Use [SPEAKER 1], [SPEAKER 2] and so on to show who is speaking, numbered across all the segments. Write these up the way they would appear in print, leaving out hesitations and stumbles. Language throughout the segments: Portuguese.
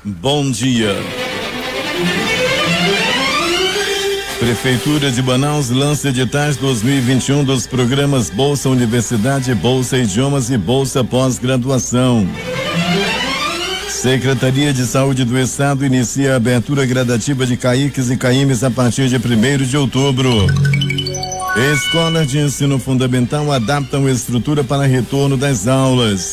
[SPEAKER 1] bom dia. Prefeitura de Manaus lança editais 2021 dos programas Bolsa Universidade, Bolsa Idiomas e Bolsa Pós-Graduação. Secretaria de Saúde do Estado inicia a abertura gradativa de CAICs e CAIMs a partir de 1º de outubro. Escolas de ensino fundamental adaptam estrutura para retorno das aulas.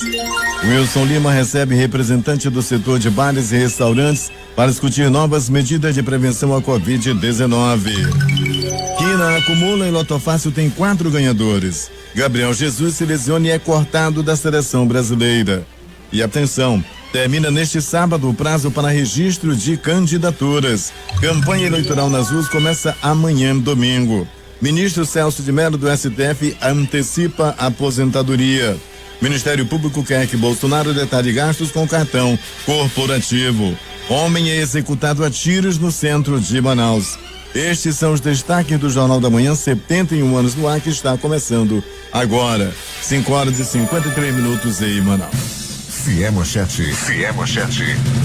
[SPEAKER 1] Wilson Lima recebe representante do setor de bares e restaurantes para discutir novas medidas de prevenção à Covid-19. Quina acumula e Loto Fácil tem 4 ganhadores. Gabriel Jesus se lesiona e é cortado da seleção brasileira. E atenção, termina neste sábado o prazo para registro de candidaturas. Campanha eleitoral nas ruas começa amanhã, domingo. Ministro Celso de Mello do STF antecipa a aposentadoria. Ministério Público quer que Bolsonaro detalhe gastos com cartão corporativo. Homem é executado a tiros no centro de Manaus. Estes são os destaques do Jornal da Manhã, 71 anos no ar, que está começando agora. 5h53 em Manaus.
[SPEAKER 2] Se é manchete,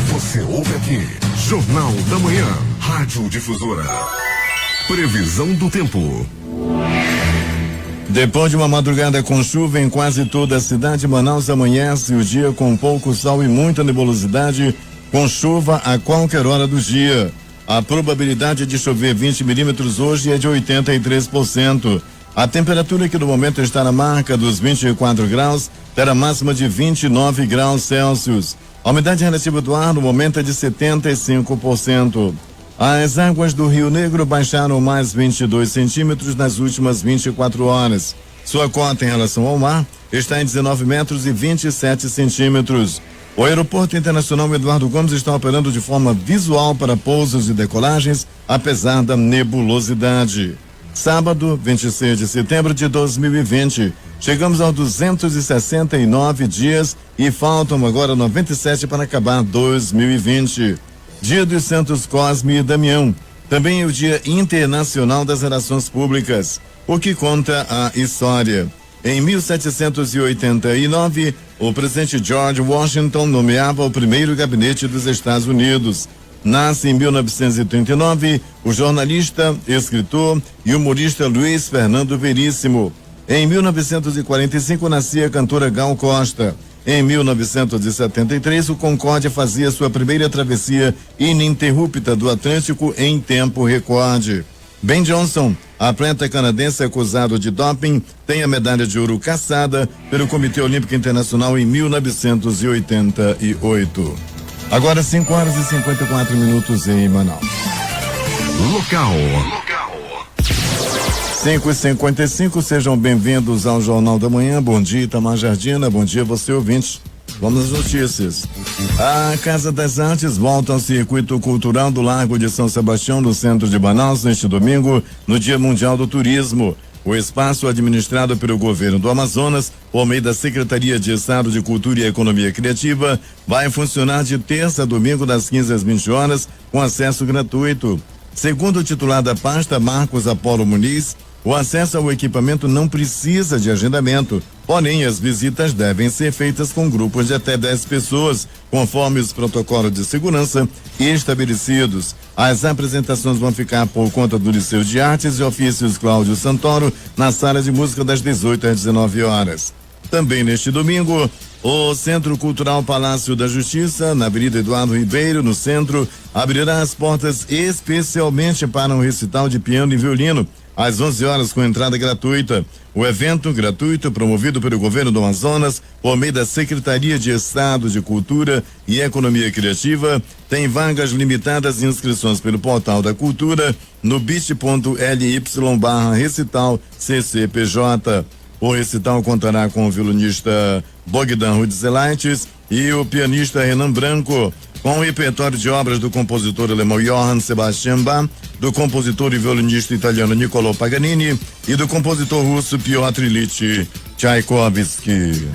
[SPEAKER 2] você ouve aqui. Jornal da Manhã, Rádio Difusora. Previsão do tempo.
[SPEAKER 1] Depois de uma madrugada com chuva em quase toda a cidade, Manaus amanhece o dia com pouco sol e muita nebulosidade, com chuva a qualquer hora do dia. A probabilidade de chover 20 milímetros hoje é de 83%. A temperatura que no momento está na marca dos 24 graus, terá máxima de 29 graus Celsius. A umidade relativa do ar no momento é de 75%. As águas do Rio Negro baixaram mais 22 centímetros nas últimas 24 horas. Sua cota em relação ao mar está em 19 metros e 27 centímetros. O Aeroporto Internacional Eduardo Gomes está operando de forma visual para pousos e decolagens, apesar da nebulosidade. Sábado, 26 de setembro de 2020. Chegamos aos 269 dias e faltam agora 97 para acabar 2020. Dia dos Santos Cosme e Damião. Também é o Dia Internacional das Relações Públicas, o que conta a história. Em 1789, o presidente George Washington nomeava o primeiro gabinete dos Estados Unidos. Nasce em 1939 o jornalista, escritor e humorista Luiz Fernando Veríssimo. Em 1945 nascia a cantora Gal Costa. Em 1973, o Concórdia fazia sua primeira travessia ininterrupta do Atlântico em tempo recorde. Ben Johnson, atleta canadense acusado de doping, tem a medalha de ouro cassada pelo Comitê Olímpico Internacional em 1988. Agora 5h54 em Manaus.
[SPEAKER 2] Local.
[SPEAKER 1] 5h55, sejam bem-vindos ao Jornal da Manhã. Bom dia, Itamar Jardina. Bom dia, você ouvinte. Vamos às notícias. A Casa das Artes volta ao circuito cultural do Largo de São Sebastião, no centro de Manaus, neste domingo, no Dia Mundial do Turismo. O espaço, administrado pelo governo do Amazonas, por meio da Secretaria de Estado de Cultura e Economia Criativa, vai funcionar de terça a domingo, das 15 às 20 horas, com acesso gratuito. Segundo o titular da pasta, Marcos Apolo Muniz, o acesso ao equipamento não precisa de agendamento, porém as visitas devem ser feitas com grupos de até 10 pessoas, conforme os protocolos de segurança estabelecidos. As apresentações vão ficar por conta do Liceu de Artes e Ofícios Cláudio Santoro, na sala de música das 18 às 19 horas. Também neste domingo, o Centro Cultural Palácio da Justiça, na Avenida Eduardo Ribeiro, no centro, abrirá as portas especialmente para um recital de piano e violino, às 11 horas, com entrada gratuita. O evento gratuito, promovido pelo governo do Amazonas, por meio da Secretaria de Estado de Cultura e Economia Criativa, tem vagas limitadas e inscrições pelo portal da Cultura no bit.ly/recital CCPJ. O recital contará com o violonista Bogdan Rudzelaitis e o pianista Renan Branco, com o repertório de obras do compositor alemão Johann Sebastian Bach, do compositor e violinista italiano Niccolò Paganini e do compositor russo Piotr Ilyich Tchaikovsky.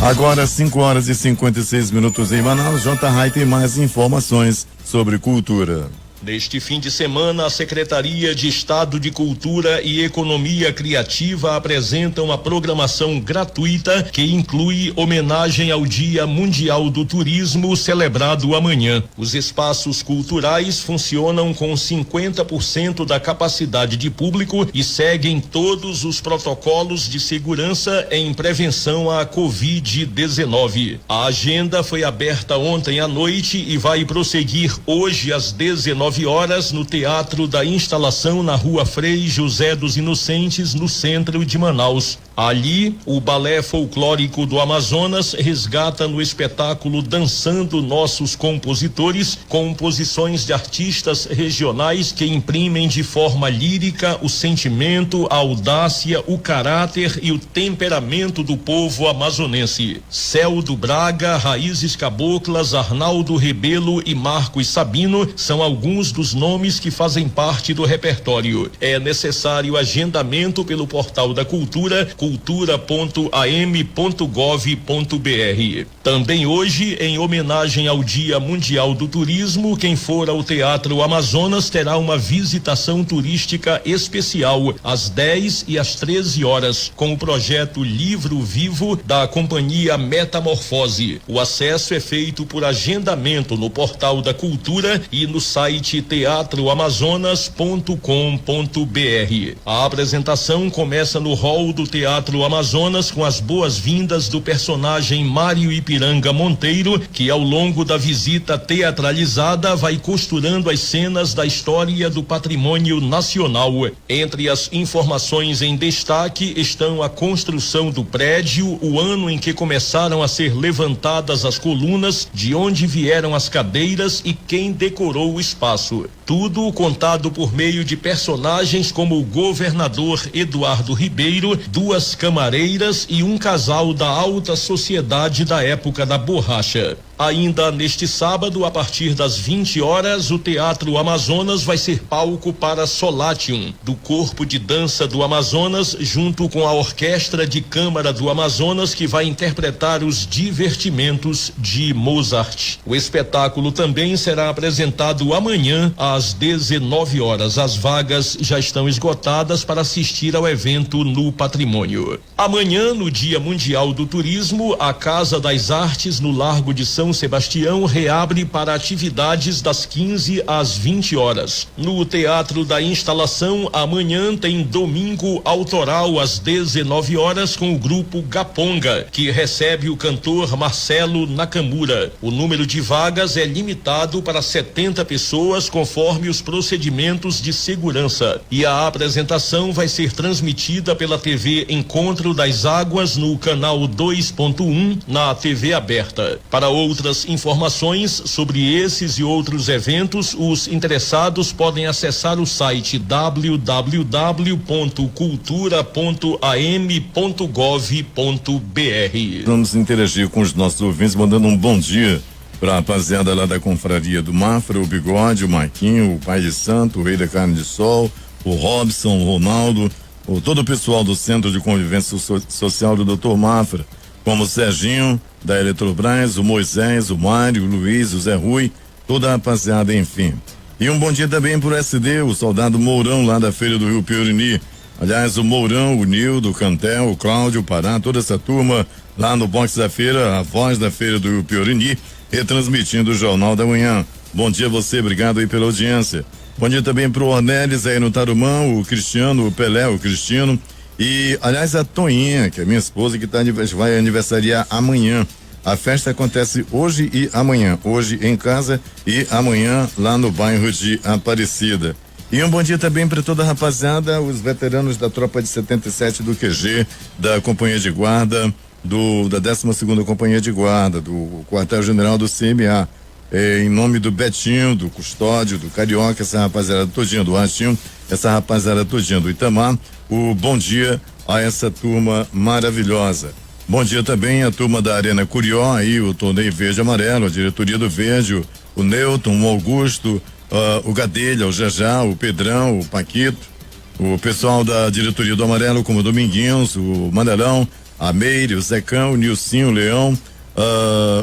[SPEAKER 1] Agora 5h56 em Manaus. J. Rai tem mais informações sobre cultura.
[SPEAKER 3] Neste fim de semana, a Secretaria de Estado de Cultura e Economia Criativa apresenta uma programação gratuita que inclui homenagem ao Dia Mundial do Turismo, celebrado amanhã. Os espaços culturais funcionam com 50% da capacidade de público e seguem todos os protocolos de segurança em prevenção à Covid-19. A agenda foi aberta ontem à noite e vai prosseguir hoje às 19 horas no Teatro da Instalação, na Rua Frei José dos Inocentes, no centro de Manaus. Ali, o Balé Folclórico do Amazonas resgata no espetáculo Dançando Nossos Compositores composições de artistas regionais que imprimem de forma lírica o sentimento, a audácia, o caráter e o temperamento do povo amazonense. Celdo Braga, Raízes Caboclas, Arnaldo Rebelo e Marcos Sabino são alguns dos nomes que fazem parte do repertório. É necessário agendamento pelo portal da Cultura, cultura.am.gov.br. Também hoje, em homenagem ao Dia Mundial do Turismo, quem for ao Teatro Amazonas terá uma visitação turística especial às 10 e às 13 horas, com o projeto Livro Vivo da companhia Metamorfose. O acesso é feito por agendamento no portal da Cultura e no site teatroamazonas.com.br. A apresentação começa no hall do Teatro Amazonas com as boas-vindas do personagem Mário Ipiranga Monteiro, que ao longo da visita teatralizada vai costurando as cenas da história do patrimônio nacional. Entre as informações em destaque estão a construção do prédio, o ano em que começaram a ser levantadas as colunas, de onde vieram as cadeiras e quem decorou o espaço. Tudo contado por meio de personagens como o governador Eduardo Ribeiro, duas camareiras e um casal da alta sociedade da época da borracha. Ainda neste sábado, a partir das 20 horas, o Teatro Amazonas vai ser palco para Solatium, do Corpo de Dança do Amazonas, junto com a Orquestra de Câmara do Amazonas, que vai interpretar os divertimentos de Mozart. O espetáculo também será apresentado amanhã, às 19 horas. As vagas já estão esgotadas para assistir ao evento no Patrimônio. Amanhã, no Dia Mundial do Turismo, a Casa das Artes, no Largo de São Sebastião, reabre para atividades das 15 às 20 horas. No Teatro da Instalação, amanhã tem Domingo Autoral às 19 horas com o grupo Gaponga, que recebe o cantor Marcelo Nakamura. O número de vagas é limitado para 70 pessoas, conforme os procedimentos de segurança. E a apresentação vai ser transmitida pela TV Encontro das Águas no canal 2.1 na TV aberta. Para outras informações sobre esses e outros eventos, os interessados podem acessar o site www.cultura.am.gov.br.
[SPEAKER 1] Vamos interagir com os nossos ouvintes, mandando um bom dia para a rapaziada lá da Confraria do Mafra, o Bigode, o Marquinho, o Pai de Santo, o Rei da Carne de Sol, o Robson, o Ronaldo, todo o pessoal do Centro de Convivência Social do Dr. Mafra, como o Serginho da Eletrobras, o Moisés, o Mário, o Luiz, o Zé Rui, toda a rapaziada, enfim. E um bom dia também pro SD, o soldado Mourão lá da Feira do Rio Piorini. Aliás, o Mourão, o Nildo, o Cantel, o Cláudio, o Pará, toda essa turma lá no box da feira, a voz da Feira do Rio Piorini, retransmitindo o Jornal da Manhã. Bom dia a você, obrigado aí pela audiência. Bom dia também pro Ornelis aí no Tarumã, o Cristiano, o Pelé, o Cristino. E, aliás, a Toinha, que é minha esposa, que vai aniversariar amanhã. A festa acontece hoje e amanhã. Hoje em casa e amanhã lá no bairro de Aparecida. E um bom dia também para toda a rapaziada, os veteranos da tropa de 77 do QG, da Companhia de Guarda, da 12ª Companhia de Guarda, do Quartel-General do CMA. Em nome do Betinho, do Custódio, do Carioca, essa rapaziada todinha, do Rastinho, essa rapaziada todinha do Itamar, o bom dia a essa turma maravilhosa. Bom dia também à turma da Arena Curió, aí o Torneio Verde e Amarelo, a diretoria do Verde, o Newton, o Augusto, o Gadelha, o Jajá, o Pedrão, o Paquito, o pessoal da diretoria do Amarelo, como o Dominguinhos, o Manelão, a Meire, o Zecão, o Nilcinho, o Leão,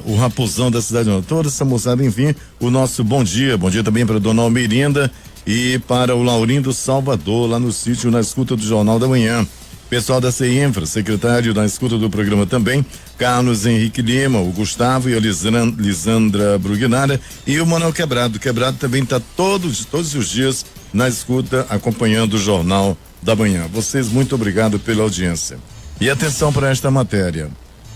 [SPEAKER 1] o Raposão da cidade, toda essa moçada, enfim, o nosso bom dia também para Dona Almerinda e para o Laurindo Salvador, lá no sítio, na escuta do Jornal da Manhã. Pessoal da CEINFRA, secretário na escuta do programa também, Carlos Henrique Lima, o Gustavo e a Lisandra Brugnara e o Manuel Quebrado. Quebrado também está todos os dias na escuta, acompanhando o Jornal da Manhã. Vocês, muito obrigado pela audiência. E atenção para esta matéria.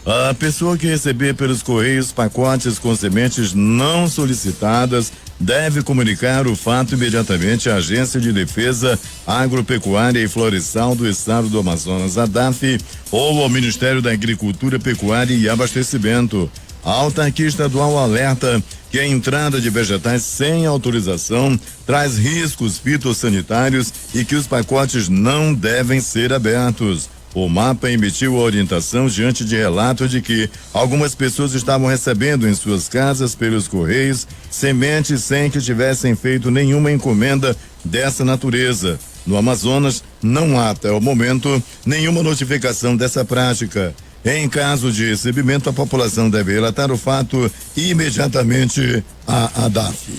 [SPEAKER 1] A pessoa que receber pelos Correios pacotes com sementes não solicitadas deve comunicar o fato imediatamente à Agência de Defesa Agropecuária e Florestal do Estado do Amazonas, ADAF, ou ao Ministério da Agricultura, Pecuária e Abastecimento. A autarquia estadual alerta que a entrada de vegetais sem autorização traz riscos fitossanitários e que os pacotes não devem ser abertos. O MAPA emitiu a orientação diante de relato de que algumas pessoas estavam recebendo em suas casas pelos Correios sementes sem que tivessem feito nenhuma encomenda dessa natureza. No Amazonas, não há até o momento nenhuma notificação dessa prática. Em caso de recebimento, a população deve relatar o fato imediatamente à ADAF.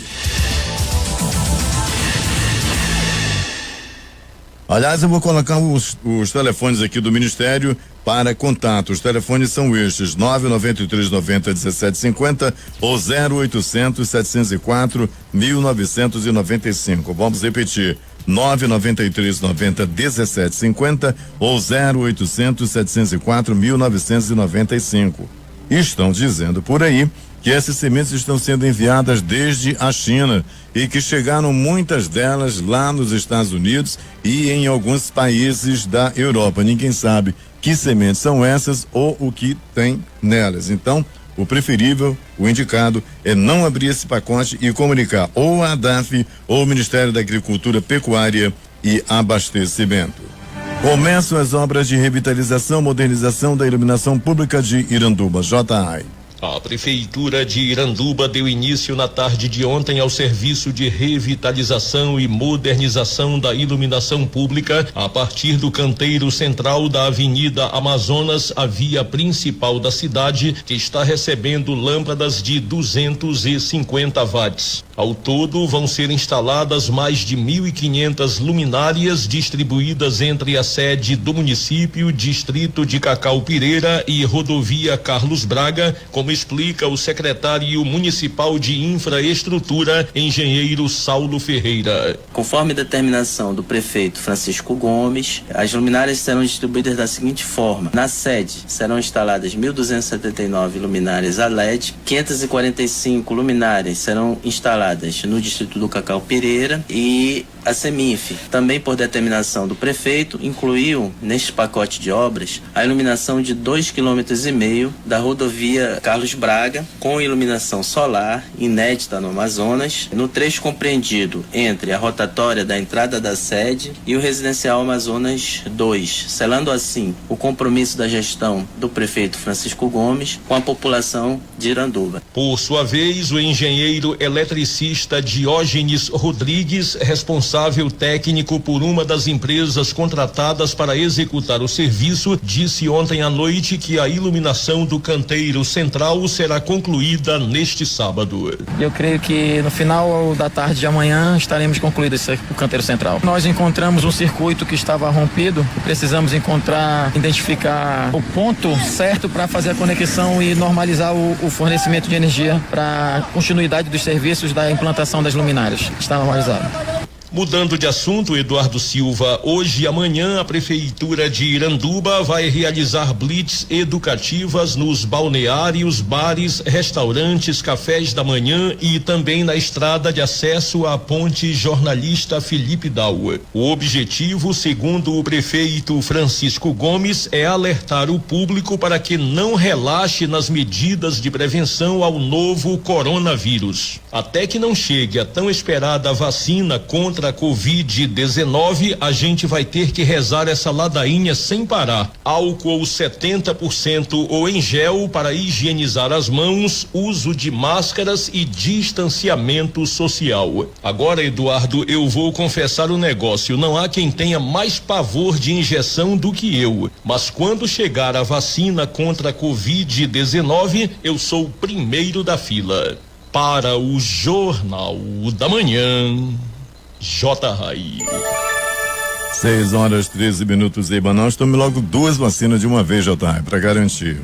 [SPEAKER 1] Aliás, eu vou colocar os telefones aqui do Ministério para contato. Os telefones são estes: 993901750 ou 0800 704 1995. Vamos repetir: 993901750 ou 0800 704 1995. Estão dizendo por aí que essas sementes estão sendo enviadas desde a China e que chegaram muitas delas lá nos Estados Unidos e em alguns países da Europa. Ninguém sabe que sementes são essas ou o que tem nelas. Então, o preferível, o indicado, é não abrir esse pacote e comunicar ou a ADAF ou o Ministério da Agricultura, Pecuária e Abastecimento. Começam as obras de revitalização, modernização da iluminação pública de Iranduba. JAI.
[SPEAKER 3] A Prefeitura de Iranduba deu início na tarde de ontem ao serviço de revitalização e modernização da iluminação pública a partir do canteiro central da Avenida Amazonas, a via principal da cidade, que está recebendo lâmpadas de 250 watts. Ao todo, vão ser instaladas mais de 1.500 luminárias distribuídas entre a sede do município, distrito de Cacau-Pireira e rodovia Carlos Braga, como explica o secretário municipal de infraestrutura, engenheiro Saulo Ferreira.
[SPEAKER 4] Conforme determinação do prefeito Francisco Gomes, as luminárias serão distribuídas da seguinte forma: na sede serão instaladas 1.279 luminárias a LED, 545 luminárias serão instaladas no distrito do Cacau-Pireira, e a CEMINF, também por determinação do prefeito, incluiu neste pacote de obras a iluminação de 2,5 km da rodovia Carlos Braga, com iluminação solar inédita no Amazonas, no trecho compreendido entre a rotatória da entrada da sede e o residencial Amazonas 2, selando assim o compromisso da gestão do prefeito Francisco Gomes com a população de Iranduba.
[SPEAKER 3] Por sua vez, o engenheiro eletricista Diógenes Rodrigues, responsável técnico por uma das empresas contratadas para executar o serviço, disse ontem à noite que a iluminação do canteiro central será concluída neste sábado.
[SPEAKER 5] Eu creio que no final da tarde de amanhã estaremos concluídos o canteiro central. Nós encontramos um circuito que estava rompido, precisamos identificar o ponto certo para fazer a conexão e normalizar o fornecimento de energia para a continuidade dos serviços da implantação das luminárias. Está normalizado.
[SPEAKER 3] Mudando de assunto, Eduardo Silva, hoje e amanhã a Prefeitura de Iranduba vai realizar blitz educativas nos balneários, bares, restaurantes, cafés da manhã e também na estrada de acesso à ponte Jornalista Felipe Dauer. O objetivo, segundo o prefeito Francisco Gomes, é alertar o público para que não relaxe nas medidas de prevenção ao novo coronavírus. Até que não chegue a tão esperada vacina contra contra a Covid-19, a gente vai ter que rezar essa ladainha sem parar. Álcool 70% ou em gel para higienizar as mãos, uso de máscaras e distanciamento social. Agora, Eduardo, eu vou confessar o negócio. Não há quem tenha mais pavor de injeção do que eu. Mas quando chegar a vacina contra a Covid-19, eu sou o primeiro da fila. Para o Jornal da Manhã, J. Rai.
[SPEAKER 1] 6h13 em Manaus. Tome logo 2 vacinas de uma vez, J. Rai, para garantir.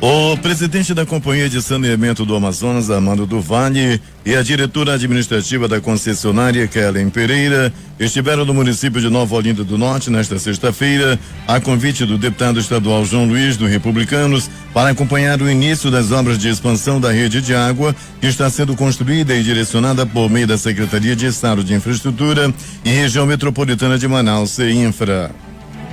[SPEAKER 1] O presidente da Companhia de Saneamento do Amazonas, Armando do Vale, e a diretora administrativa da concessionária, Kellen Pereira, estiveram no município de Nova Olinda do Norte nesta sexta-feira, a convite do deputado estadual João Luiz, do Republicanos, para acompanhar o início das obras de expansão da rede de água, que está sendo construída e direcionada por meio da Secretaria de Estado de Infraestrutura e Região Metropolitana de Manaus, CEINFRA.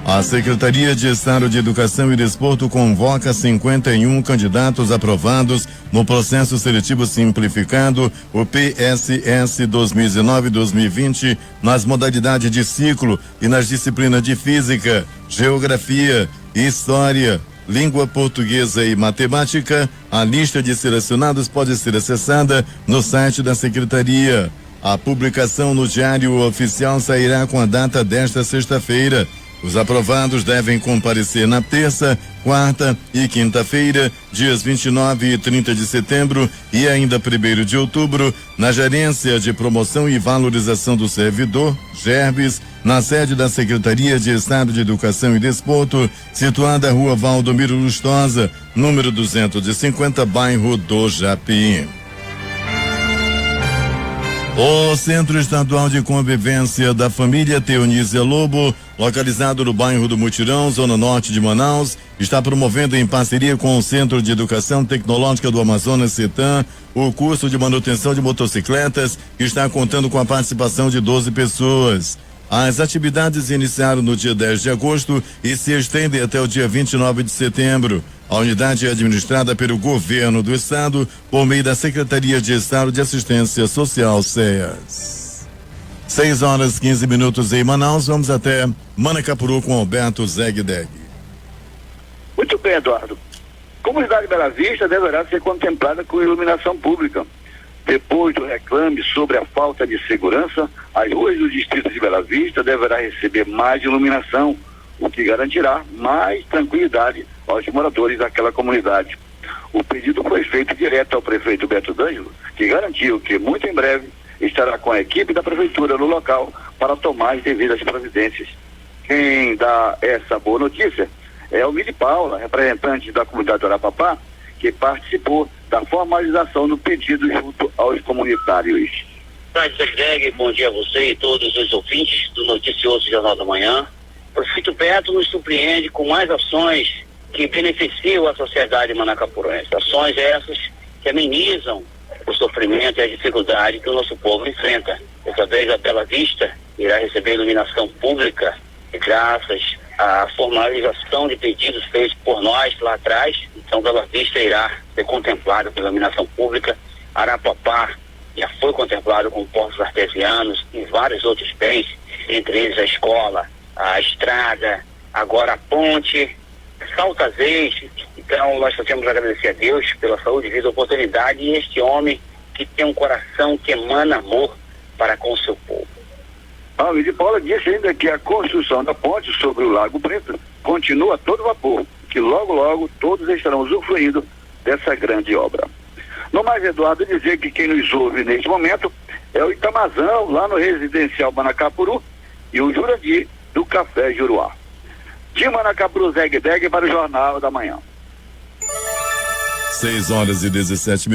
[SPEAKER 1] A Secretaria de Estado de Educação e Desporto convoca 51 candidatos aprovados no processo seletivo simplificado, o PSS 2019-2020, nas modalidades de ciclo e nas disciplinas de Física, Geografia, História, Língua Portuguesa e Matemática. A lista de selecionados pode ser acessada no site da Secretaria. A publicação no Diário Oficial sairá com a data desta sexta-feira. Os aprovados devem comparecer na terça, quarta e quinta-feira, dias 29 e 30 de setembro e ainda 1º de outubro, na Gerência de Promoção e Valorização do Servidor, GERBES, na sede da Secretaria de Estado de Educação e Desporto, situada na Rua Valdomiro Lustosa, número 250, bairro do Japim. O Centro Estadual de Convivência da Família Teonísia Lobo, localizado no bairro do Mutirão, zona norte de Manaus, está promovendo em parceria com o Centro de Educação Tecnológica do Amazonas, CETAM, o curso de manutenção de motocicletas, que está contando com a participação de 12 pessoas. As atividades iniciaram no dia 10 de agosto e se estendem até o dia 29 de setembro. A unidade é administrada pelo governo do estado por meio da Secretaria de Estado de Assistência Social, SEAS. 6h15 em Manaus. Vamos até Manacapuru com Alberto Zegdeg.
[SPEAKER 6] Muito bem, Eduardo. Comunidade Bela Vista deverá ser contemplada com iluminação pública. Depois do reclame sobre a falta de segurança, as ruas do distrito de Bela Vista deverá receber mais iluminação, o que garantirá mais tranquilidade aos moradores daquela comunidade. O pedido foi feito direto ao prefeito Beto D'Angelo, que garantiu que muito em breve estará com a equipe da prefeitura no local para tomar as devidas providências. Quem dá essa boa notícia é o Mili Paula, representante da comunidade Arapapá, que participou da formalização do pedido junto aos comunitários.
[SPEAKER 7] Bom dia a você e todos os ouvintes do noticioso Jornal da Manhã. O prefeito Beto nos surpreende com mais ações que beneficiam a sociedade manacapurense. Ações essas que amenizam o sofrimento e a dificuldade que o nosso povo enfrenta. Dessa vez a Bela Vista irá receber iluminação pública e graças à formalização de pedidos feitos por nós lá atrás, então Bela Vista irá ser contemplada pela iluminação pública. Arapapá já foi contemplado com postos artesianos e vários outros bens, entre eles a escola, a estrada, agora a ponte, Saltas Eixo. Então nós só temos a agradecer a Deus pela saúde, vida, oportunidade e este homem que tem um coração que emana amor para com o seu povo.
[SPEAKER 6] A Mili Paula disse ainda que a construção da ponte sobre o Lago Preto continua a todo vapor, que logo logo todos estarão usufruindo dessa grande obra. No mais, Eduardo, dizer que quem nos ouve neste momento é o Itamazão, lá no Residencial Manacapuru, e o Jurandir, do Café Juruá. De Manacapuru, Zegdeg, para o Jornal da Manhã.
[SPEAKER 1] 6h17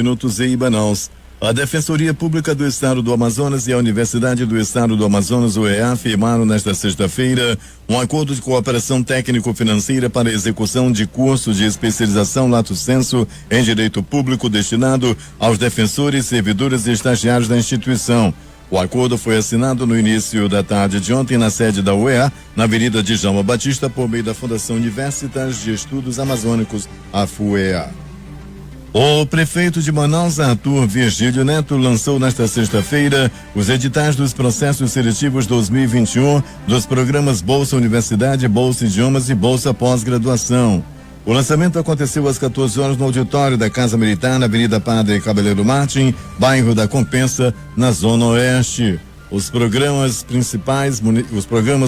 [SPEAKER 1] em Manaus. A Defensoria Pública do Estado do Amazonas e a Universidade do Estado do Amazonas, UEA, firmaram nesta sexta-feira um acordo de cooperação técnico-financeira para a execução de cursos de especialização lato sensu em direito público destinado aos defensores, servidores e estagiários da instituição. O acordo foi assinado no início da tarde de ontem na sede da UEA, na Avenida Djalma Batista, por meio da Fundação Universitas de Estudos Amazônicos, a FUEA. O prefeito de Manaus, Arthur Virgílio Neto, lançou nesta sexta-feira os editais dos processos seletivos 2021 dos programas Bolsa Universidade, Bolsa Idiomas e Bolsa Pós-Graduação. O lançamento aconteceu às 14 horas no auditório da Casa Militar, na Avenida Padre Cabeleiro Martim, bairro da Compensa, na Zona Oeste. Os programas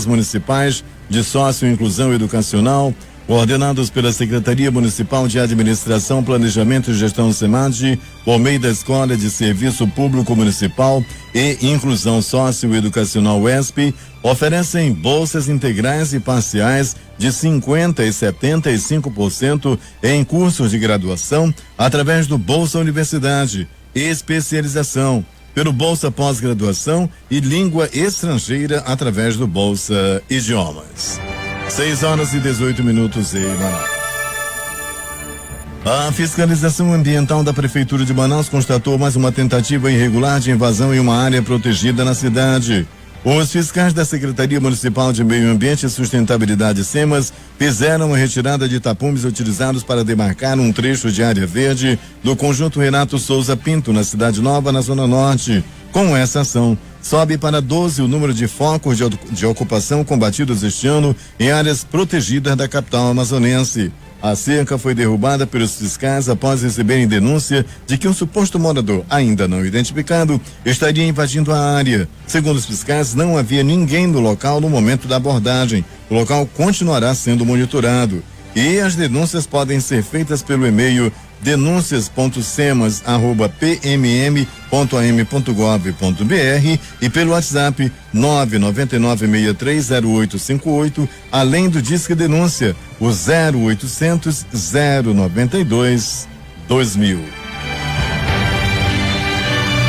[SPEAKER 1] municipais de sócio-inclusão educacional, coordenados pela Secretaria Municipal de Administração, Planejamento e Gestão SEMAD, por meio da Escola de Serviço Público Municipal e Inclusão Socioeducacional UESP, oferecem bolsas integrais e parciais de 50% e 75% em cursos de graduação através do Bolsa Universidade, especialização, pelo Bolsa Pós-Graduação e Língua Estrangeira através do Bolsa Idiomas. 6 horas e 18 minutos em Manaus. A fiscalização ambiental da Prefeitura de Manaus constatou mais uma tentativa irregular de invasão em uma área protegida na cidade. Os fiscais da Secretaria Municipal de Meio Ambiente e Sustentabilidade SEMAS fizeram a retirada de tapumes utilizados para demarcar um trecho de área verde do conjunto Renato Souza Pinto, na Cidade Nova, na Zona Norte. Com essa ação, sobe para 12 o número de focos de ocupação combatidos este ano em áreas protegidas da capital amazonense. A cerca foi derrubada pelos fiscais após receberem denúncia de que um suposto morador, ainda não identificado, estaria invadindo a área. Segundo os fiscais, não havia ninguém no local no momento da abordagem. O local continuará sendo monitorado. E as denúncias podem ser feitas pelo e-mail denúncias.semas@pmm.am.gov.br e pelo WhatsApp 999630858, além do Disque Denúncia, o 0800 092 2000.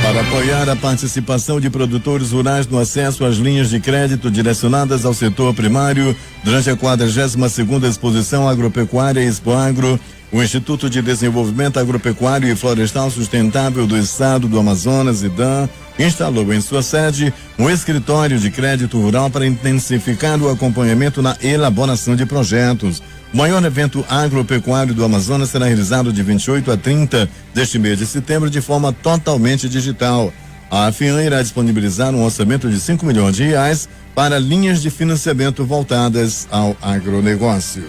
[SPEAKER 1] Para apoiar a participação de produtores rurais no acesso às linhas de crédito direcionadas ao setor primário, durante a 42ª Exposição Agropecuária Expoagro, o Instituto de Desenvolvimento Agropecuário e Florestal Sustentável do Estado do Amazonas, IDAM, instalou em sua sede um escritório de crédito rural para intensificar o acompanhamento na elaboração de projetos. O maior evento agropecuário do Amazonas será realizado de 28 a 30 deste mês de setembro de forma totalmente digital. A FIAM irá disponibilizar um orçamento de R$5 milhões para linhas de financiamento voltadas ao agronegócio.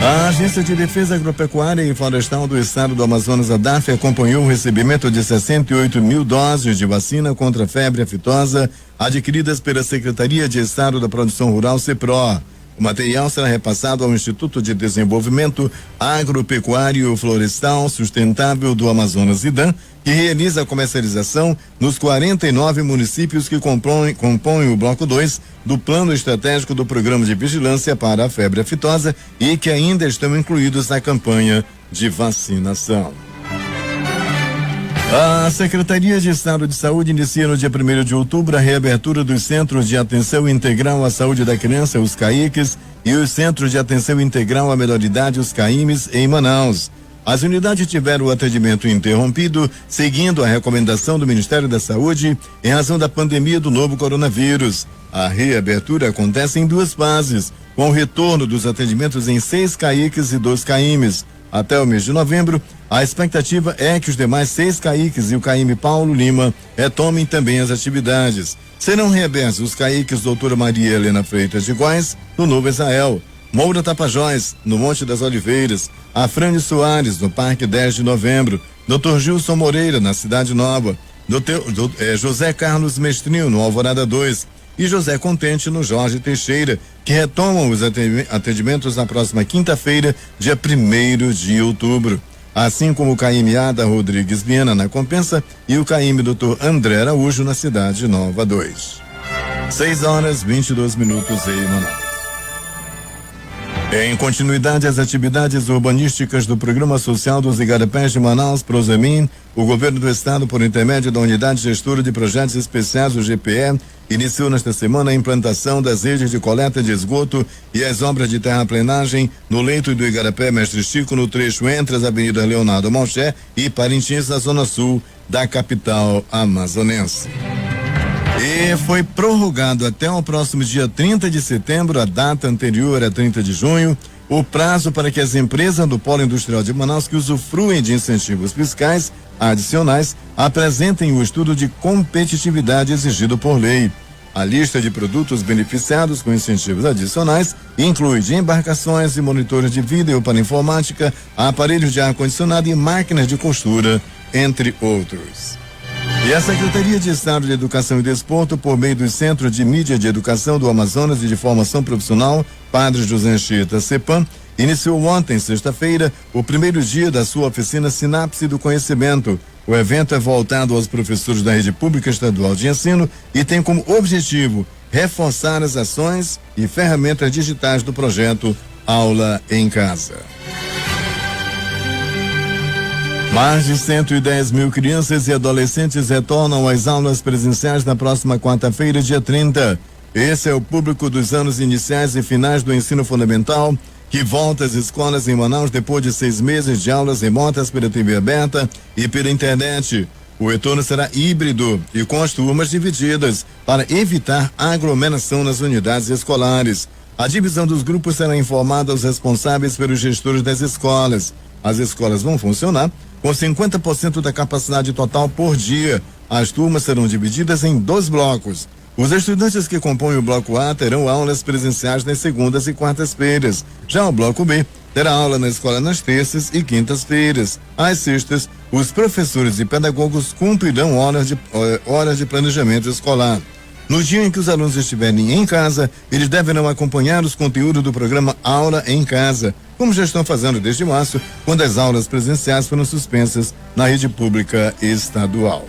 [SPEAKER 1] A Agência de Defesa Agropecuária e Florestal do Estado do Amazonas, ADAF, acompanhou o recebimento de 68 mil doses de vacina contra a febre aftosa adquiridas pela Secretaria de Estado da Produção Rural, CEPRO. O material será repassado ao Instituto de Desenvolvimento Agropecuário e Florestal Sustentável do Amazonas, IDAM, que realiza a comercialização nos 49 municípios que compõem o Bloco 2 do Plano Estratégico do Programa de Vigilância para a Febre Aftosa e que ainda estão incluídos na campanha de vacinação. A Secretaria de Estado de Saúde inicia no dia 1º de outubro a reabertura dos Centros de Atenção Integral à Saúde da Criança, os CAICs, e os Centros de Atenção Integral à Melhor Idade, os CAIMs, em Manaus. As unidades tiveram o atendimento interrompido, seguindo a recomendação do Ministério da Saúde, em razão da pandemia do novo coronavírus. A reabertura acontece em 2 fases, com o retorno dos atendimentos em 6 CAICs e 2 CAIMs. Até o mês de novembro, a expectativa é que os demais 6 CAICs e o CAIM Paulo Lima retomem também as atividades. Serão reabertos os CAICs Doutora Maria Helena Freitas de Góes, no Novo Israel, Moura Tapajós, no Monte das Oliveiras, Afrânio Soares, no Parque 10 de Novembro, Dr. Gilson Moreira, na Cidade Nova, José Carlos Mestrinho, no Alvorada 2, e José Contente, no Jorge Teixeira, que retomam os atendimentos na próxima quinta-feira, dia 1º de outubro. Assim como o CAIM Ada Rodrigues Viana, na Compensa, e o CAIM Dr. André Araújo, na Cidade Nova 2. 6 horas 22 minutos em Manaus. Em continuidade às atividades urbanísticas do Programa Social dos Igarapés de Manaus, Prosemin, o governo do estado, por intermédio da Unidade Gestora de Projetos Especiais, o GPE, iniciou nesta semana a implantação das redes de coleta de esgoto e as obras de terraplenagem no leito do Igarapé Mestre Chico, no trecho entre as avenidas Leonardo Malché e Parintins, na zona sul da capital amazonense. E foi prorrogado até o próximo dia 30 de setembro, a data anterior a 30 de junho, o prazo para que as empresas do Polo Industrial de Manaus que usufruem de incentivos fiscais adicionais apresentem o estudo de competitividade exigido por lei. A lista de produtos beneficiados com incentivos adicionais inclui de embarcações e monitores de vídeo para informática, aparelhos de ar-condicionado e máquinas de costura, entre outros. E a Secretaria de Estado de Educação e Desporto, por meio do Centro de Mídia de Educação do Amazonas e de Formação Profissional, Padre José Anchieta, CEPAM, iniciou ontem, sexta-feira, o primeiro dia da sua oficina Sinapse do Conhecimento. O evento é voltado aos professores da Rede Pública Estadual de Ensino e tem como objetivo reforçar as ações e ferramentas digitais do projeto Aula em Casa. Mais de 110 mil crianças e adolescentes retornam às aulas presenciais na próxima quarta-feira, dia 30. Esse é o público dos anos iniciais e finais do ensino fundamental, que volta às escolas em Manaus depois de 6 meses de aulas remotas pela TV aberta e pela internet. O retorno será híbrido e com as turmas divididas para evitar aglomeração nas unidades escolares. A divisão dos grupos será informada aos responsáveis pelos gestores das escolas. As escolas vão funcionar com 50% da capacidade total por dia. As turmas serão divididas em 2 blocos. Os estudantes que compõem o bloco A terão aulas presenciais nas segundas e quartas-feiras. Já o bloco B terá aula na escola nas terças e quintas-feiras. Às sextas, os professores e pedagogos cumprirão horas de planejamento escolar. No dia em que os alunos estiverem em casa, eles deverão acompanhar os conteúdos do programa Aula em Casa, como já estão fazendo desde março, quando as aulas presenciais foram suspensas na rede pública estadual.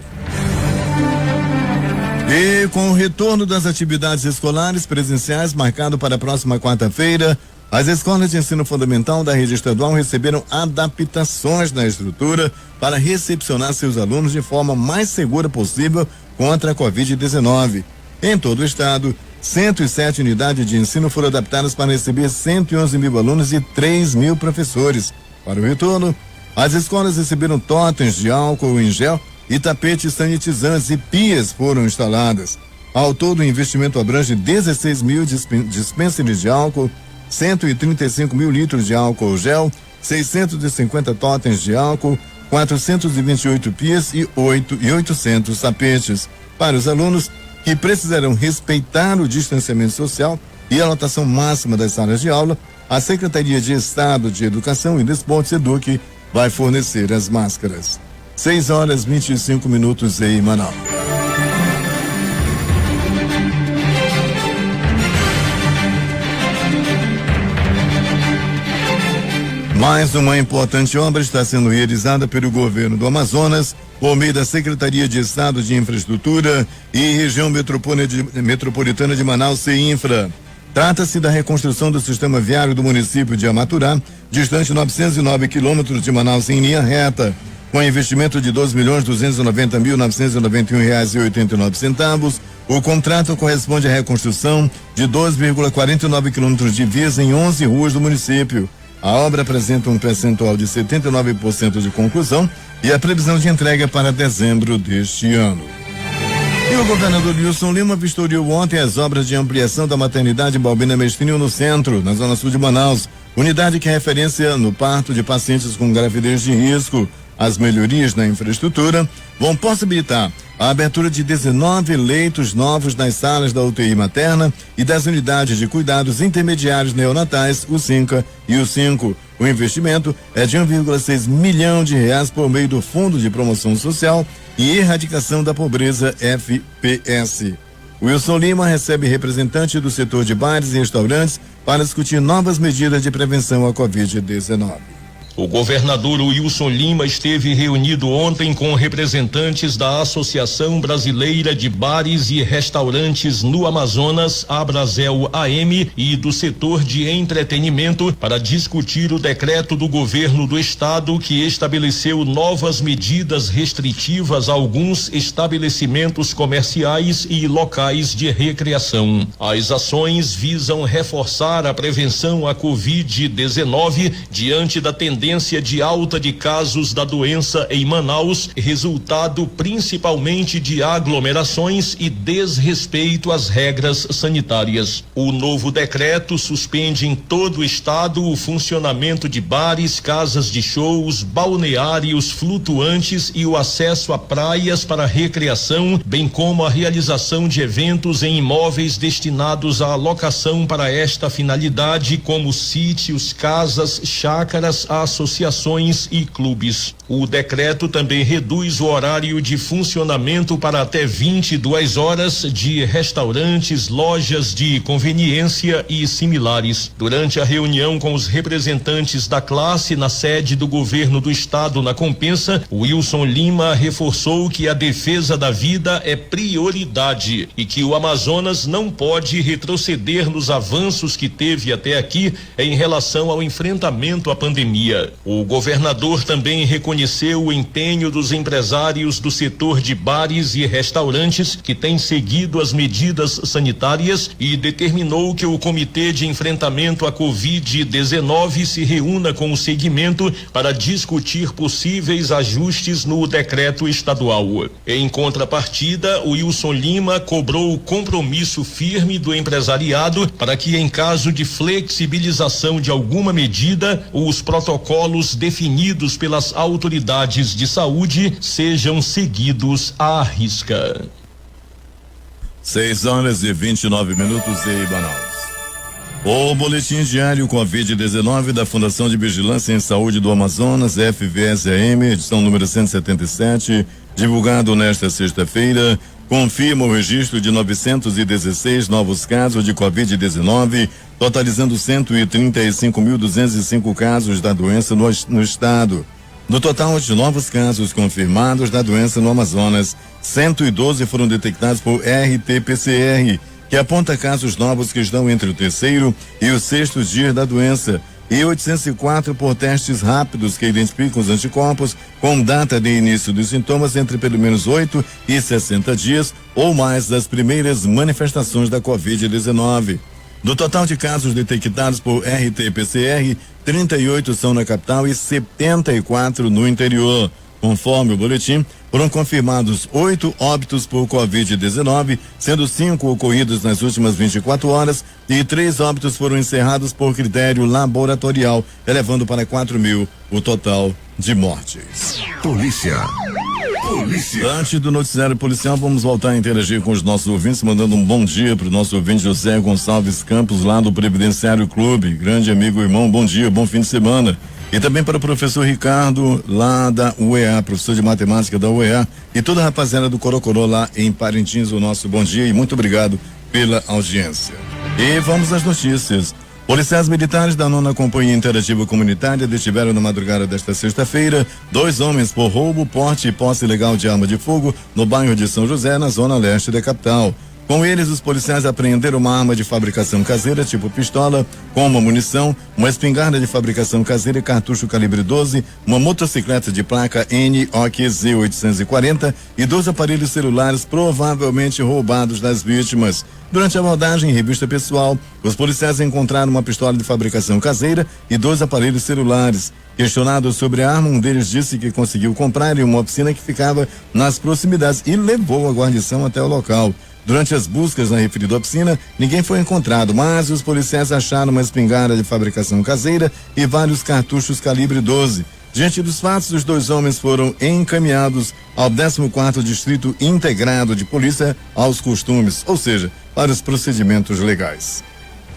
[SPEAKER 1] E com o retorno das atividades escolares presenciais marcado para a próxima quarta-feira, as escolas de ensino fundamental da rede estadual receberam adaptações na estrutura para recepcionar seus alunos de forma mais segura possível contra a Covid-19. Em todo o estado, 107 unidades de ensino foram adaptadas para receber 111 mil alunos e 3 mil professores. Para o retorno, as escolas receberam totens de álcool em gel e tapetes sanitizantes e pias foram instaladas. Ao todo, o investimento abrange 16 mil dispensers de álcool, 135 mil litros de álcool gel, 650 totens de álcool, 428 pias e 800 tapetes. Para os alunos que precisarão respeitar o distanciamento social e a lotação máxima das salas de aula, a Secretaria de Estado de Educação e Desporto, SEDUC, vai fornecer as máscaras. 6:25 em Manaus. Mais uma importante obra está sendo realizada pelo governo do Amazonas por meio da Secretaria de Estado de Infraestrutura e Região Metropolitana de Manaus, CEINFRA. Trata-se da reconstrução do sistema viário do município de Amaturá, distante 909 quilômetros de Manaus em linha reta, com investimento de R$2.290.991,89. O contrato corresponde à reconstrução de 2,49 quilômetros de vias em 11 ruas do município. A obra apresenta um percentual de 79% de conclusão e a previsão de entrega para dezembro deste ano. E o governador Wilson Lima vistoriou ontem as obras de ampliação da maternidade Balbina Mestrinho no centro, na zona sul de Manaus, unidade que é referência no parto de pacientes com gravidez de risco. As melhorias na infraestrutura vão possibilitar a abertura de 19 leitos novos nas salas da UTI materna e das unidades de cuidados intermediários neonatais, o SINCA e o 5. O investimento é de R$1,6 milhão por meio do Fundo de Promoção Social e Erradicação da Pobreza, FPS. Wilson Lima recebe representante do setor de bares e restaurantes para discutir novas medidas de prevenção à Covid-19.
[SPEAKER 3] O governador Wilson Lima esteve reunido ontem com representantes da Associação Brasileira de Bares e Restaurantes no Amazonas, Abrazel AM, e do setor de entretenimento para discutir o decreto do governo do estado que estabeleceu novas medidas restritivas a alguns estabelecimentos comerciais e locais de recreação. As ações visam reforçar a prevenção à Covid-19 diante da tendência tendência de alta de casos da doença em Manaus, resultado principalmente de aglomerações e desrespeito às regras sanitárias. O novo decreto suspende em todo o estado o funcionamento de bares, casas de shows, balneários flutuantes e o acesso a praias para recreação, bem como a realização de eventos em imóveis destinados à locação para esta finalidade, como sítios, casas, chácaras, associações e clubes. O decreto também reduz o horário de funcionamento para até 22 horas de restaurantes, lojas de conveniência e similares. Durante a reunião com os representantes da classe na sede do governo do estado na Compensa, Wilson Lima reforçou que a defesa da vida é prioridade e que o Amazonas não pode retroceder nos avanços que teve até aqui em relação ao enfrentamento à pandemia. O governador também reconheceu o empenho dos empresários do setor de bares e restaurantes que têm seguido as medidas sanitárias e determinou que o Comitê de Enfrentamento à Covid-19 se reúna com o segmento para discutir possíveis ajustes no decreto estadual. Em contrapartida, o Wilson Lima cobrou o compromisso firme do empresariado para que, em caso de flexibilização de alguma medida, os protocolos definidos pelas autoridades de saúde sejam seguidos à risca.
[SPEAKER 1] 6h29 em Manaus. O boletim diário Covid-19 da Fundação de Vigilância em Saúde do Amazonas, FVSAM, edição número 177, divulgado nesta sexta-feira, confirma o registro de 916 novos casos de Covid-19, totalizando 135.205 casos da doença no estado. No total de novos casos confirmados da doença no Amazonas, 112 foram detectados por RT-PCR, que aponta casos novos que estão entre o terceiro e o sexto dia da doença, e 804 por testes rápidos que identificam os anticorpos com data de início dos sintomas entre pelo menos 8 e 60 dias ou mais das primeiras manifestações da Covid-19. Do total de casos detectados por RT-PCR, 38 são na capital e 74 no interior. Conforme o boletim, foram confirmados 8 óbitos por Covid-19, sendo 5 ocorridos nas últimas 24 horas e 3 óbitos foram encerrados por critério laboratorial, elevando para 4.000 o total de mortes.
[SPEAKER 2] Polícia.
[SPEAKER 1] Antes do noticiário policial, vamos voltar a interagir com os nossos ouvintes, mandando um bom dia para o nosso ouvinte José Gonçalves Campos, lá do Previdenciário Clube. Grande amigo, irmão, bom dia, bom fim de semana. E também para o professor Ricardo, lá da UEA, professor de matemática da UEA, e toda a rapaziada do Corocoró lá em Parintins, o nosso bom dia e muito obrigado pela audiência. E vamos às notícias. Policiais militares da 9ª Companhia Interativa Comunitária detiveram na madrugada desta sexta-feira 2 homens por roubo, porte e posse ilegal de arma de fogo no bairro de São José, na zona leste da capital. Com eles, os policiais apreenderam uma arma de fabricação caseira, tipo pistola, com uma munição, uma espingarda de fabricação caseira e cartucho calibre 12, uma motocicleta de placa NOQZ 840 e 2 aparelhos celulares provavelmente roubados das vítimas. Durante a abordagem em revista pessoal, os policiais encontraram uma pistola de fabricação caseira e 2 aparelhos celulares. Questionado sobre a arma, um deles disse que conseguiu comprar em uma oficina que ficava nas proximidades e levou a guarnição até o local. Durante as buscas na referida oficina, ninguém foi encontrado, mas os policiais acharam uma espingarda de fabricação caseira e vários cartuchos calibre 12. Diante dos fatos, os 2 homens foram encaminhados ao 14º Distrito Integrado de Polícia aos Costumes, ou seja, para os procedimentos legais.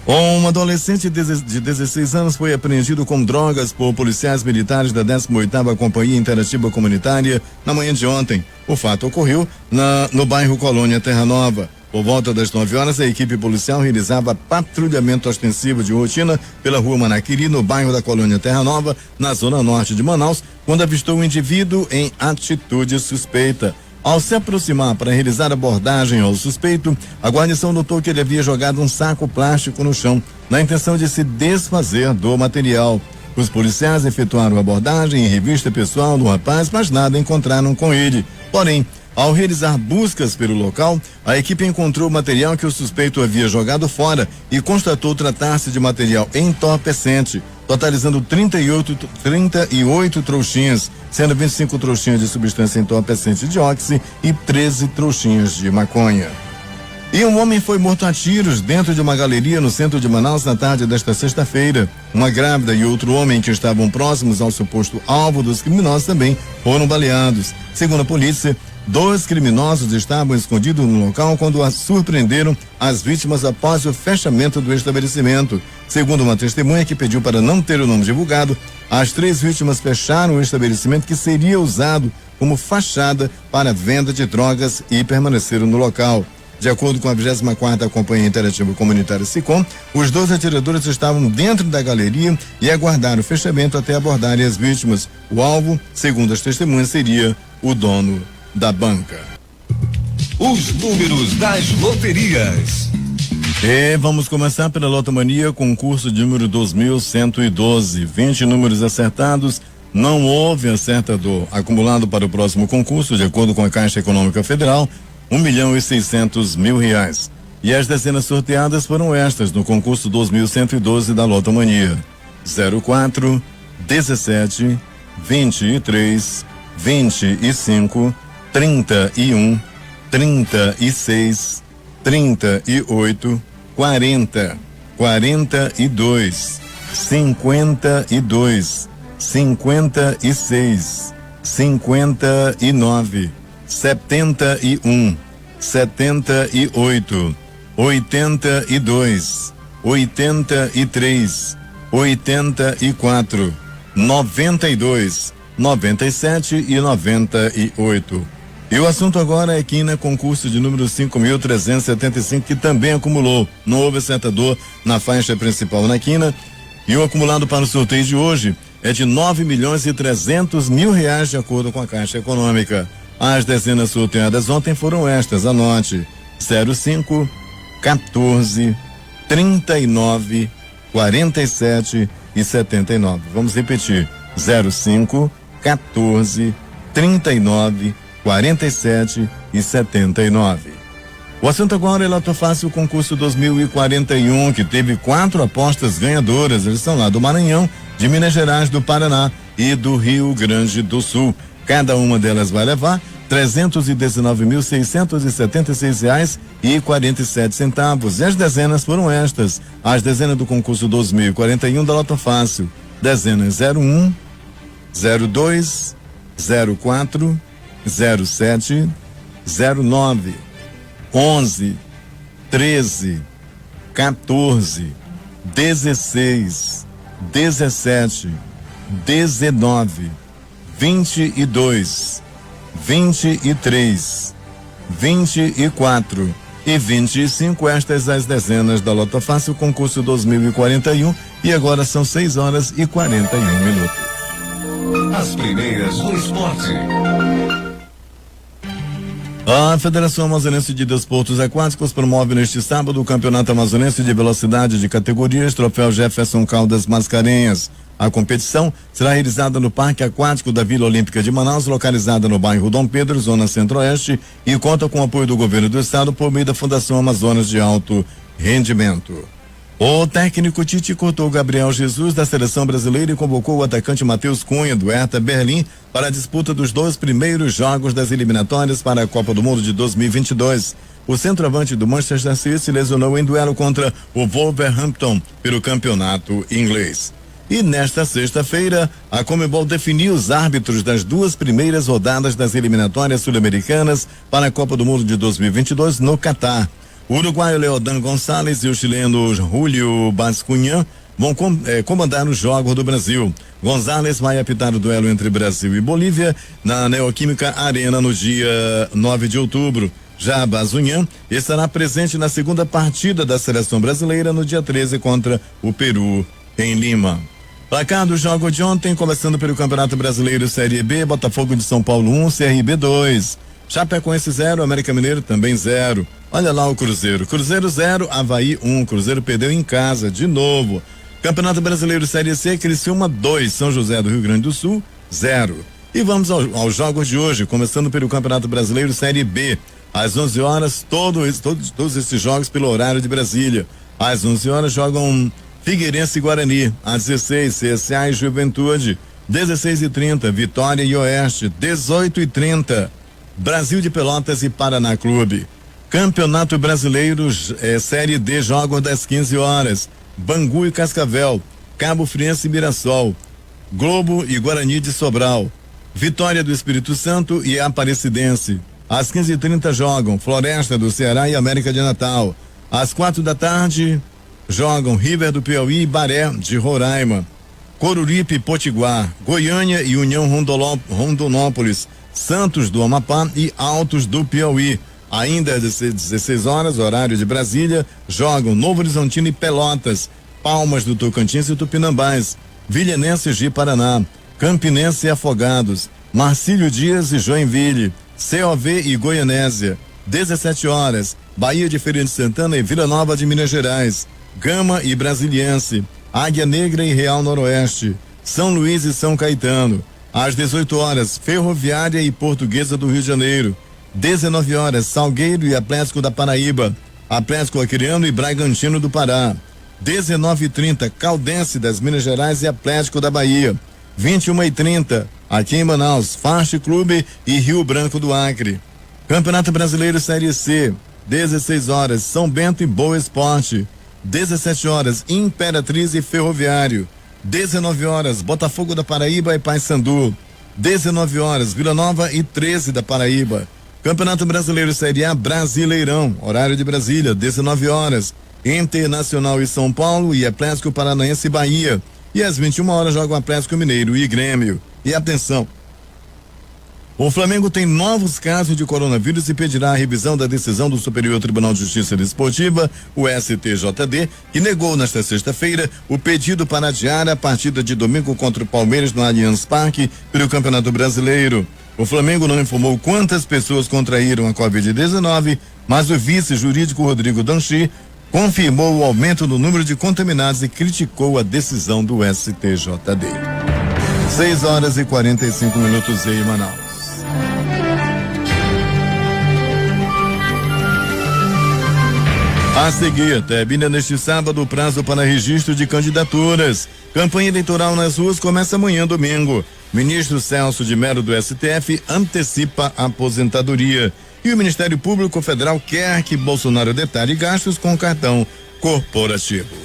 [SPEAKER 1] Um adolescente de 16 anos foi apreendido com drogas por policiais militares da 18ª Companhia Interativa Comunitária na manhã de ontem. O fato ocorreu no bairro Colônia Terra Nova. Por volta das 9 horas, a equipe policial realizava patrulhamento ostensivo de rotina pela rua Manaquiri, no bairro da Colônia Terra Nova, na zona norte de Manaus, quando avistou um indivíduo em atitude suspeita. Ao se aproximar para realizar abordagem ao suspeito, a guarnição notou que ele havia jogado um saco plástico no chão, na intenção de se desfazer do material. Os policiais efetuaram a abordagem em revista pessoal do rapaz, mas nada encontraram com ele. Porém, Ao realizar buscas pelo local, a equipe encontrou material que o suspeito havia jogado fora e constatou tratar-se de material entorpecente, totalizando 38 trouxinhas, sendo 25 trouxinhas de substância entorpecente de óxido e 13 trouxinhas de maconha. E um homem foi morto a tiros dentro de uma galeria no centro de Manaus na tarde desta sexta-feira. Uma grávida e outro homem que estavam próximos ao suposto alvo dos criminosos também foram baleados. Segundo a polícia, 2 criminosos estavam escondidos no local quando surpreenderam as vítimas após o fechamento do estabelecimento. Segundo uma testemunha que pediu para não ter o nome divulgado, as 3 vítimas fecharam o estabelecimento que seria usado como fachada para venda de drogas e permaneceram no local. De acordo com a 24ª Companhia Interativa Comunitária SICOM, os 2 atiradores estavam dentro da galeria e aguardaram o fechamento até abordarem as vítimas. O alvo, segundo as testemunhas, seria o dono da banca.
[SPEAKER 2] Os números das loterias.
[SPEAKER 1] E vamos começar pela Lotomania, concurso de número 2112. 20 números acertados, não houve acertador. Acumulado para o próximo concurso, de acordo com a Caixa Econômica Federal, R$1.600.000. E as dezenas sorteadas foram estas no concurso 2112 da Lotomania: 04, 17, 23, 25, 31, 36, 38, 40, 42, 52, 56, 59, 71, 78, 82, 83, 84, 92, 97 e 98. E o assunto agora é quina, concurso de número 5.375, que também acumulou. Não houve acertador na faixa principal na quina. E o acumulado para o sorteio de hoje é de R$9.300.000, de acordo com a Caixa Econômica. As dezenas sorteadas ontem foram estas, anote: 05, 14, 39, 47 e 79. Vamos repetir: 05, 14, 39, 47 e 79. O assunto agora é Loto Fácil, concurso 2041, que teve 4 apostas ganhadoras. Eles são lá do Maranhão, de Minas Gerais, do Paraná e do Rio Grande do Sul. Cada uma delas vai levar R$319.676,47. E as dezenas foram estas: as dezenas do concurso 2041 da Loto Fácil. Dezenas 01, 02, 04, 07, 09, 11, 13, 14, 16, 17, 19, 22, 23, 24 e 25. Estas as dezenas da Loto Fácil, concurso 2041. E agora são 6h41.
[SPEAKER 2] As primeiras do esporte.
[SPEAKER 1] A Federação Amazonense de Desportos Aquáticos promove neste sábado o Campeonato Amazonense de Velocidade de Categorias, Troféu Jefferson Caldas Mascarenhas. A competição será realizada no Parque Aquático da Vila Olímpica de Manaus, localizada no bairro Dom Pedro, zona centro-oeste, e conta com o apoio do governo do estado por meio da Fundação Amazonas de Alto Rendimento. O técnico Tite cortou Gabriel Jesus da seleção brasileira e convocou o atacante Matheus Cunha, do Hertha Berlim, para a disputa dos 2 primeiros jogos das eliminatórias para a Copa do Mundo de 2022. O centroavante do Manchester City se lesionou em duelo contra o Wolverhampton pelo campeonato inglês. E nesta sexta-feira, a Conmebol definiu os árbitros das 2 primeiras rodadas das eliminatórias sul-americanas para a Copa do Mundo de 2022 no Catar. O uruguaio Leodan Gonçalves e o chileno Julio Bascunhan vão comandar os jogos do Brasil. Gonçalves vai apitar o duelo entre Brasil e Bolívia na Neoquímica Arena no dia 9 de outubro. Já Bascunhan estará presente na segunda partida da seleção brasileira no dia 13 contra o Peru, em Lima. Placar do jogo de ontem, começando pelo Campeonato Brasileiro Série B: Botafogo de São Paulo 1, CRB 2. Chapecoense 0, América Mineiro também 0. Olha lá o Cruzeiro. Cruzeiro 0, Avaí 1. Cruzeiro perdeu em casa de novo. Campeonato Brasileiro Série C: Criciúma 2, São José do Rio Grande do Sul 0. E vamos aos jogos de hoje, começando pelo Campeonato Brasileiro Série B. Às 11 horas, todos esses jogos pelo horário de Brasília. Às 11 horas jogam Figueirense e Guarani. Às 16, CSA e Juventude. 16h30, Vitória e Oeste. 18h30, Brasil de Pelotas e Paraná Clube. Campeonato Brasileiro Série D, jogam das 15 horas. Bangu e Cascavel. Cabo Friense e Mirassol. Globo e Guarani de Sobral. Vitória do Espírito Santo e Aparecidense. Às 15h30 jogam Floresta do Ceará e América de Natal. Às 4h, jogam River do Piauí e Baré de Roraima. Coruripe e Potiguar. Goiânia e União Rondonópolis. Santos do Amapá e Altos do Piauí. Ainda às 16 horas, horário de Brasília, jogam Novo Horizontino e Pelotas. Palmas do Tocantins e Tupinambás. Vilhanense de Paraná. Campinense e Afogados. Marcílio Dias e Joinville. COV e Goianésia. 17 horas, Bahia de Feira de Santana e Vila Nova de Minas Gerais. Gama e Brasiliense. Águia Negra e Real Noroeste. São Luís e São Caetano. Às 18 horas, Ferroviária e Portuguesa do Rio de Janeiro. 19 horas, Salgueiro e Atlético da Paraíba. Atlético Acreano e Bragantino do Pará. 19h30, Caldense das Minas Gerais e Atlético da Bahia. 21h30, aqui em Manaus, Fast Clube e Rio Branco do Acre. Campeonato Brasileiro Série C, 16 horas, São Bento e Boa Esporte. 17 horas, Imperatriz e Ferroviário. 19 horas, Botafogo da Paraíba e Paysandu. 19 horas, Vila Nova e 13 da Paraíba. Campeonato Brasileiro Série A, Brasileirão, horário de Brasília, 19 horas, Internacional e São Paulo e Atlético Paranaense e Bahia. E às 21 horas jogam Atlético Mineiro e Grêmio. E atenção, o Flamengo tem novos casos de coronavírus e pedirá a revisão da decisão do Superior Tribunal de Justiça Desportiva, o STJD, que negou nesta sexta-feira o pedido para adiar a partida de domingo contra o Palmeiras no Allianz Parque pelo Campeonato Brasileiro. O Flamengo não informou quantas pessoas contraíram a Covid-19, mas o vice jurídico Rodrigo Danchi confirmou o aumento no número de contaminados e criticou a decisão do STJD. 6 horas e 45 minutos em Manaus. A seguir, termina neste sábado o prazo para registro de candidaturas. Campanha eleitoral nas ruas começa amanhã, domingo. Ministro Celso de Mello do STF antecipa a aposentadoria. E o Ministério Público Federal quer que Bolsonaro detalhe gastos com cartão corporativo.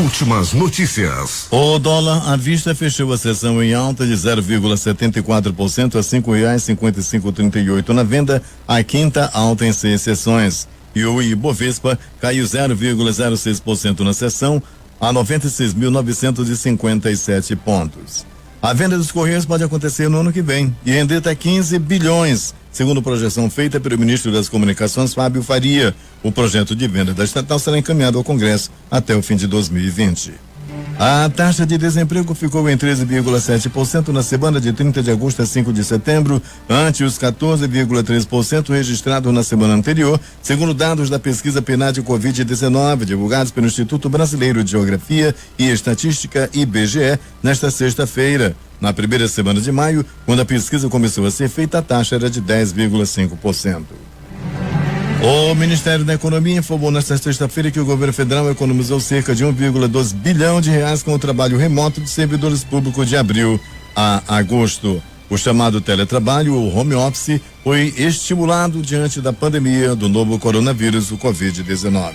[SPEAKER 2] Últimas notícias.
[SPEAKER 1] O dólar à vista fechou a sessão em alta de 0,74% a R$5,5538 na venda, a quinta alta em 6 sessões. E o Ibovespa caiu 0,06% na sessão a 96.957 pontos. A venda dos Correios pode acontecer no ano que vem e render até 15 bilhões, segundo projeção feita pelo ministro das Comunicações, Fábio Faria. O projeto de venda da estatal será encaminhado ao Congresso até o fim de 2020. A taxa de desemprego ficou em 13,7% na semana de 30 de agosto a 5 de setembro, ante os 14,3% registrados na semana anterior, segundo dados da pesquisa PNAD Covid-19, divulgados pelo Instituto Brasileiro de Geografia e Estatística, IBGE, nesta sexta-feira. Na primeira semana de maio, quando a pesquisa começou a ser feita, a taxa era de 10,5%. O Ministério da Economia informou nesta sexta-feira que o governo federal economizou cerca de 1,2 bilhão de reais com o trabalho remoto de servidores públicos de abril a agosto. O chamado teletrabalho, ou home office, foi estimulado diante da pandemia do novo coronavírus, o Covid-19.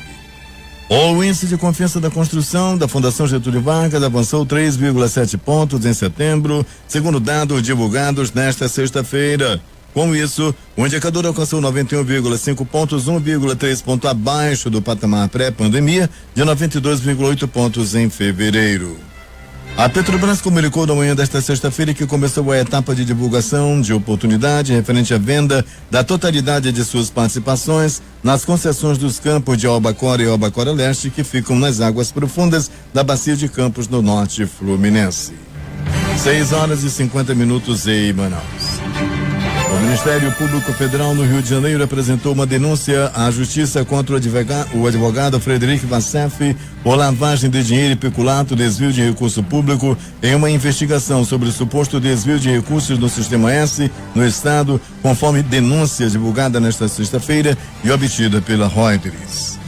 [SPEAKER 1] O índice de confiança da construção da Fundação Getúlio Vargas avançou 3,7 pontos em setembro, segundo dados divulgados nesta sexta-feira. Com isso, o indicador alcançou 91,5 pontos, 1,3 ponto abaixo do patamar pré-pandemia de 92,8 pontos em fevereiro. A Petrobras comunicou na manhã desta sexta-feira que começou a etapa de divulgação de oportunidade referente à venda da totalidade de suas participações nas concessões dos campos de Albacora e Albacora Leste, que ficam nas águas profundas da bacia de Campos no norte fluminense. 6 horas e 50 minutos em Manaus. O Ministério Público Federal no Rio de Janeiro apresentou uma denúncia à Justiça contra o advogado Frederic Vassef por lavagem de dinheiro e peculato, desvio de recurso público em uma investigação sobre o suposto desvio de recursos no Sistema S no Estado, conforme denúncia divulgada nesta sexta-feira e obtida pela Reuters.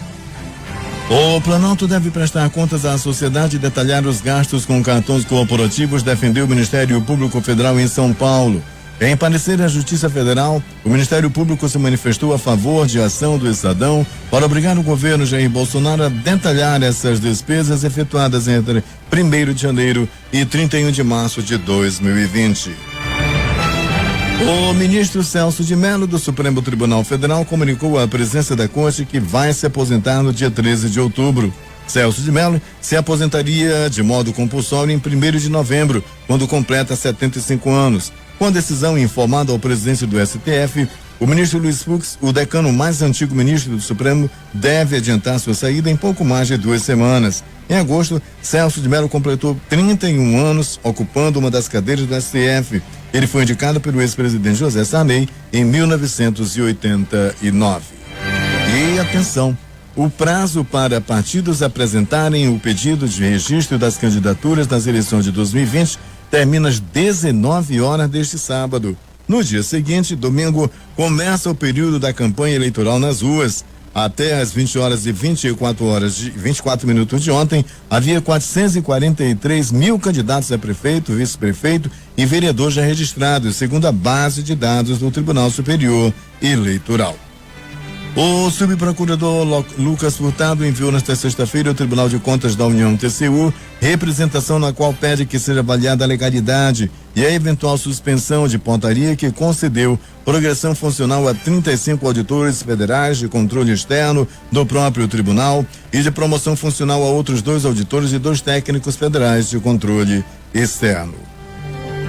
[SPEAKER 1] O Planalto deve prestar contas à sociedade e detalhar os gastos com cartões corporativos, defendeu o Ministério Público Federal em São Paulo. Em parecer à Justiça Federal, o Ministério Público se manifestou a favor de ação do Estadão para obrigar o governo Jair Bolsonaro a detalhar essas despesas efetuadas entre 1º de janeiro e 31 de março de 2020. O ministro Celso de Mello do Supremo Tribunal Federal comunicou à presidência da Corte que vai se aposentar no dia 13 de outubro. Celso de Mello se aposentaria de modo compulsório em 1º de novembro, quando completa 75 anos. Com a decisão informada ao presidente do STF, o ministro Luiz Fux, o decano mais antigo ministro do Supremo, deve adiantar sua saída em pouco mais de 2 semanas. Em agosto, Celso de Mello completou 31 anos ocupando uma das cadeiras do STF. Ele foi indicado pelo ex-presidente José Sarney em 1989. E atenção, o prazo para partidos apresentarem o pedido de registro das candidaturas nas eleições de 2020 termina às 19 horas deste sábado. No dia seguinte, domingo, começa o período da campanha eleitoral nas ruas. Até às 20 horas e 24 minutos de ontem, havia 443 mil candidatos a prefeito, vice-prefeito e vereador já registrados, segundo a base de dados do Tribunal Superior Eleitoral. O subprocurador Lucas Furtado enviou nesta sexta-feira ao Tribunal de Contas da União, TCU, representação na qual pede que seja avaliada a legalidade e a eventual suspensão de portaria que concedeu progressão funcional a 35 auditores federais de controle externo do próprio tribunal e de promoção funcional a outros 2 auditores e 2 técnicos federais de controle externo.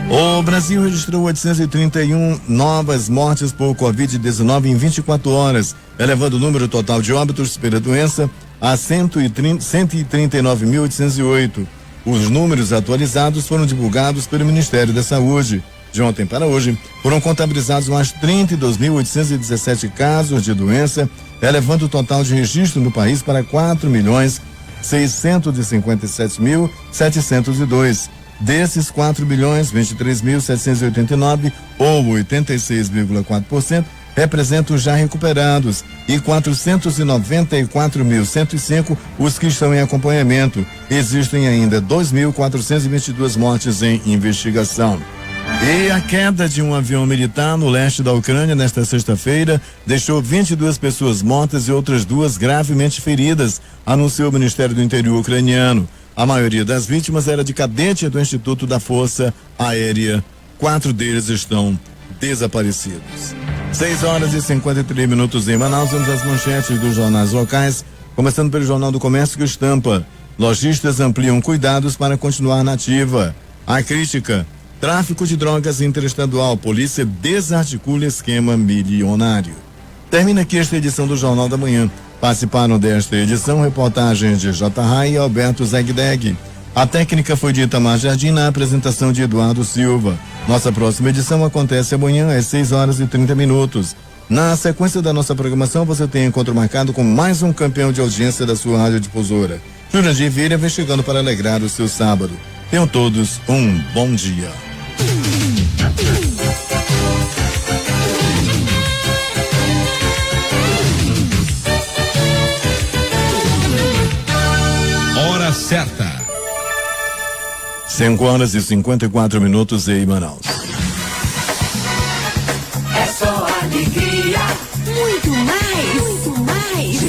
[SPEAKER 1] O Brasil registrou 831 novas mortes por Covid-19 em 24 horas, elevando o número total de óbitos pela doença a 139.808. Os números atualizados foram divulgados pelo Ministério da Saúde. De ontem para hoje, foram contabilizados mais 32.817 casos de doença, elevando o total de registro no país para 4.657.702. Desses 4.023.789, ou 86,4%, representam já recuperados e 494.105 os que estão em acompanhamento. Existem ainda 2.422 mortes em investigação. E a queda de um avião militar no leste da Ucrânia nesta sexta-feira deixou 22 pessoas mortas e outras 2 gravemente feridas, anunciou o Ministério do Interior ucraniano. A maioria das vítimas era de cadete do Instituto da Força Aérea. 4 deles estão desaparecidos. 6 horas e 53 minutos em Manaus. Vamos às manchetes dos jornais locais, começando pelo Jornal do Comércio que estampa: lojistas ampliam cuidados para continuar na ativa. A crítica: tráfico de drogas interestadual, polícia desarticula esquema milionário. Termina aqui esta edição do Jornal da Manhã. Participaram desta edição reportagens de J. Rai e Alberto Zegdeg. A técnica foi de Itamar Jardim, na apresentação de Eduardo Silva. Nossa próxima edição acontece amanhã às 6 horas e 30 minutos. Na sequência da nossa programação, você tem encontro marcado com mais um campeão de audiência da sua radiodifusora. Jurandir Vieira vem chegando para alegrar o seu sábado. Tenham todos um bom dia.
[SPEAKER 8] Hora certa.
[SPEAKER 1] 5 horas e 54 minutos em Manaus.
[SPEAKER 9] É só alegria, muito mais, muito mais.